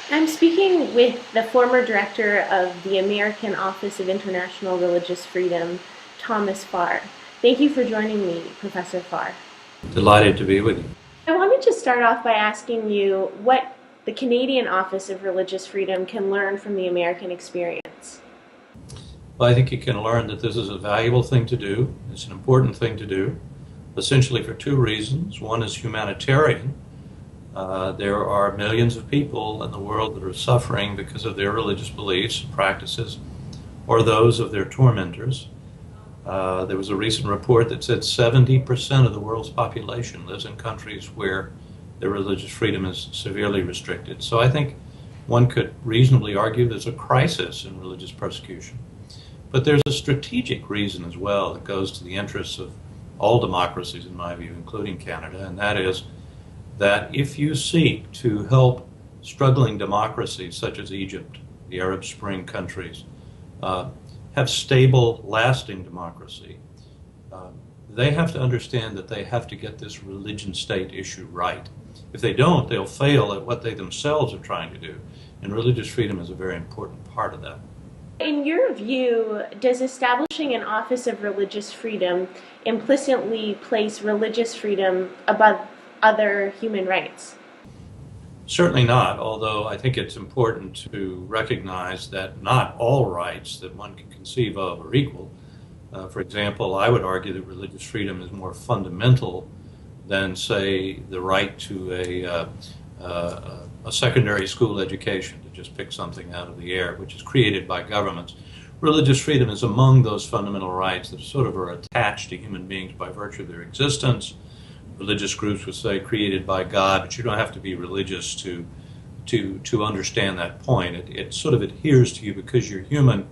I'm speaking with the former director of the American Office of International Religious Freedom, Thomas Farr. Thank you for joining me, Professor Farr. Delighted to be with you. I wanted to start off by asking you what the Canadian Office of Religious Freedom can learn from the American experience. Well, I think you can learn that this is a valuable thing to do. It's an important thing to do, essentially for two reasons. One is humanitarian. There are millions of people in the world that are suffering because of their religious beliefs and practices, or those of their tormentors. There was a recent report that said 70% of the world's population lives in countries where their religious freedom is severely restricted. So I think one could reasonably argue there's a crisis in religious persecution. But there's a strategic reason as well that goes to the interests of all democracies, in my view, including Canada, and that is that if you seek to help struggling democracies such as Egypt, the Arab Spring countries, have stable, lasting democracy, they have to understand that they have to get this religion-state issue right. If they don't, they'll fail at what they themselves are trying to do, and religious freedom is a very important part of that. In your view, does establishing an Office of Religious Freedom implicitly place religious freedom above other human rights? Certainly not, although I think it's important to recognize that not all rights that one can conceive of are equal. For example, I would argue that religious freedom is more fundamental than, say, the right to a secondary school education, to just pick something out of the air, which is created by governments. Religious freedom is among those fundamental rights that sort of are attached to human beings by virtue of their existence. Religious groups would say created by God, but you don't have to be religious to understand that point. It sort of adheres to you because you're human.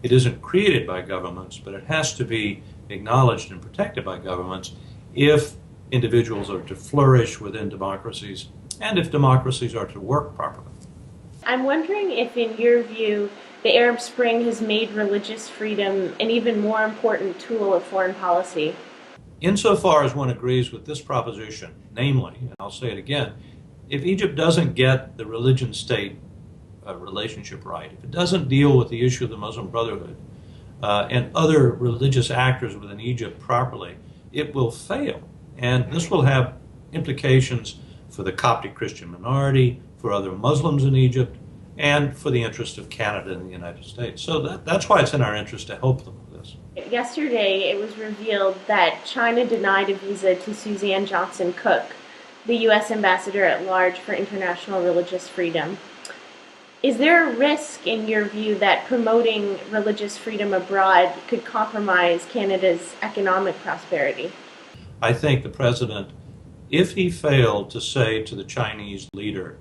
It isn't created by governments, but it has to be acknowledged and protected by governments if individuals are to flourish within democracies and if democracies are to work properly. I'm wondering if, in your view, the Arab Spring has made religious freedom an even more important tool of foreign policy. Insofar as one agrees with this proposition, namely, and I'll say it again, if Egypt doesn't get the religion-state relationship right, if it doesn't deal with the issue of the Muslim Brotherhood and other religious actors within Egypt properly, it will fail. And this will have implications for the Coptic Christian minority, for other Muslims in Egypt, and for the interest of Canada and the United States. So that's why it's in our interest to help them with this. Yesterday, it was revealed that China denied a visa to Suzanne Johnson Cook, the U.S. Ambassador at Large for International Religious Freedom. Is there a risk, in your view, that promoting religious freedom abroad could compromise Canada's economic prosperity? I think the president, if he failed to say to the Chinese leader,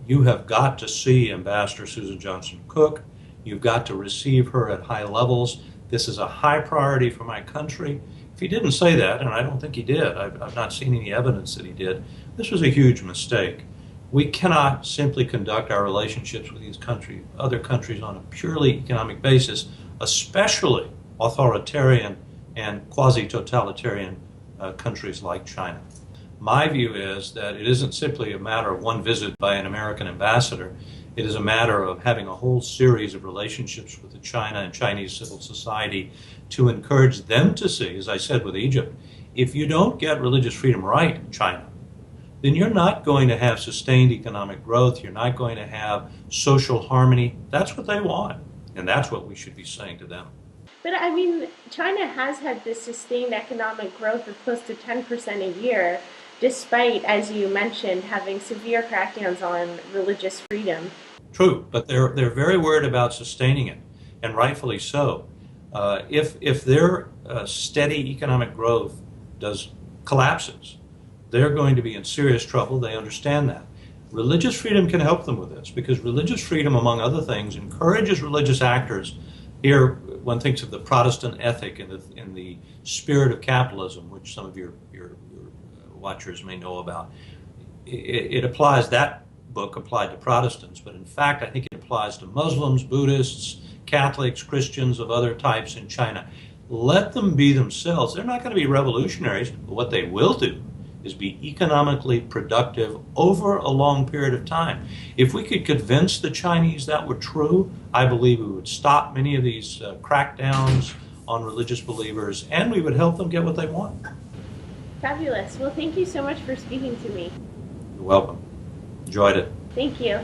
you have got to see Ambassador Susan Johnson Cook, you've got to receive her at high levels, this is a high priority for my country. If he didn't say that, and I don't think he did, I've not seen any evidence that he did, this was a huge mistake. We cannot simply conduct our relationships with these other countries on a purely economic basis, especially authoritarian and quasi-totalitarian countries like China. My view is that it isn't simply a matter of one visit by an American ambassador. It is a matter of having a whole series of relationships with the China and Chinese civil society to encourage them to see, as I said with Egypt, if you don't get religious freedom right in China, then you're not going to have sustained economic growth, you're not going to have social harmony. That's what they want, and that's what we should be saying to them. But I mean, China has had this sustained economic growth of close to 10% a year, despite, as you mentioned, having severe crackdowns on religious freedom. True, but they're very worried about sustaining it, and rightfully so. If their steady economic growth collapses, they're going to be in serious trouble. They understand that. Religious freedom can help them with this because religious freedom, among other things, encourages religious actors. Here, one thinks of the Protestant ethic in the spirit of capitalism, which some of your watchers may know about. It applies, that book applied to Protestants, but in fact I think it applies to Muslims, Buddhists, Catholics, Christians of other types in China. Let them be themselves. They're not going to be revolutionaries, but what they will do is be economically productive over a long period of time. If we could convince the Chinese that were true, I believe we would stop many of these crackdowns on religious believers, and we would help them get what they want. Fabulous. Well, thank you so much for speaking to me. You're welcome. Enjoyed it. Thank you.